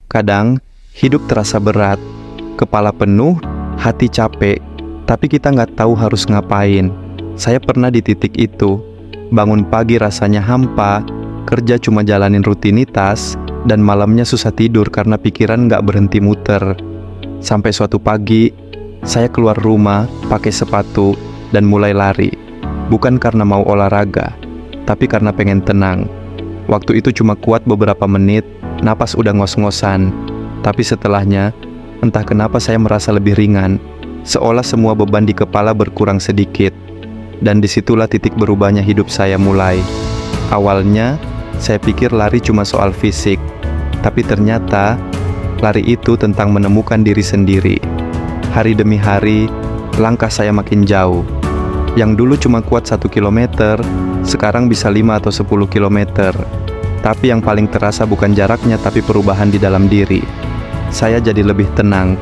Kadang, hidup terasa berat, kepala penuh, hati capek, tapi kita nggak tahu harus ngapain. Saya pernah di titik itu, bangun pagi rasanya hampa, kerja cuma jalanin rutinitas, dan malamnya susah tidur karena pikiran nggak berhenti muter. Sampai suatu pagi, saya keluar rumah, pakai sepatu, dan mulai lari. Bukan karena mau olahraga, tapi karena pengen tenang. Waktu itu cuma kuat beberapa menit, napas udah ngos-ngosan. Tapi setelahnya, entah kenapa saya merasa lebih ringan, seolah semua beban di kepala berkurang sedikit. Dan disitulah titik berubahnya hidup saya mulai. Awalnya, saya pikir lari cuma soal fisik, tapi ternyata lari itu tentang menemukan diri sendiri. Hari demi hari, langkah saya makin jauh. Yang dulu cuma kuat 1 kilometer, sekarang bisa 5 atau 10 kilometer. Tapi yang paling terasa bukan jaraknya, tapi perubahan di dalam diri. Saya jadi lebih tenang,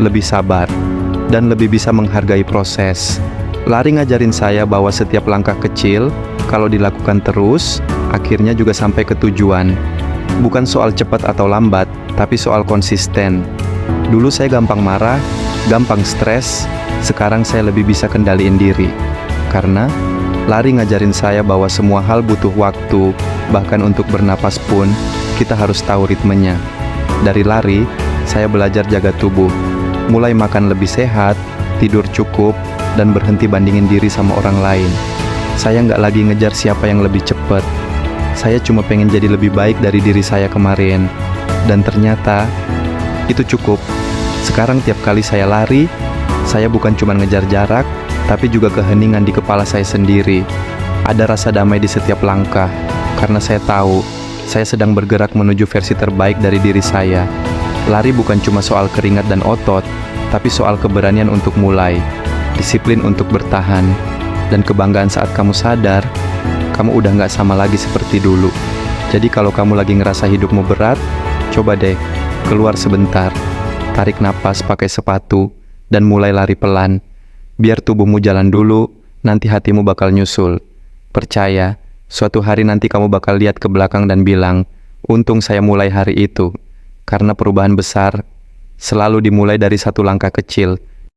lebih sabar, dan lebih bisa menghargai proses. Lari ngajarin saya bahwa setiap langkah kecil, kalau dilakukan terus, akhirnya juga sampai ke tujuan. Bukan soal cepat atau lambat, tapi soal konsisten. Dulu saya gampang marah, gampang stres, sekarang saya lebih bisa kendaliin diri. Karena lari ngajarin saya bahwa semua hal butuh waktu, bahkan untuk bernapas pun, kita harus tahu ritmenya. Dari lari, saya belajar jaga tubuh, mulai makan lebih sehat, tidur cukup, dan berhenti bandingin diri sama orang lain. Saya nggak lagi ngejar siapa yang lebih cepat. Saya cuma pengen jadi lebih baik dari diri saya kemarin. Dan ternyata, itu cukup. Sekarang tiap kali saya lari, saya bukan cuma ngejar jarak, tapi juga keheningan di kepala saya sendiri. Ada rasa damai di setiap langkah, karena saya tahu, saya sedang bergerak menuju versi terbaik dari diri saya. Lari bukan cuma soal keringat dan otot, tapi soal keberanian untuk mulai, disiplin untuk bertahan, dan kebanggaan saat kamu sadar, kamu udah nggak sama lagi seperti dulu. Jadi kalau kamu lagi ngerasa hidupmu berat, coba deh, keluar sebentar, tarik napas pakai sepatu, dan mulai lari pelan. Biar tubuhmu jalan dulu, nanti hatimu bakal nyusul. Percaya, suatu hari nanti kamu bakal lihat ke belakang dan bilang, untung saya mulai hari itu. Karena perubahan besar selalu dimulai dari satu langkah kecil,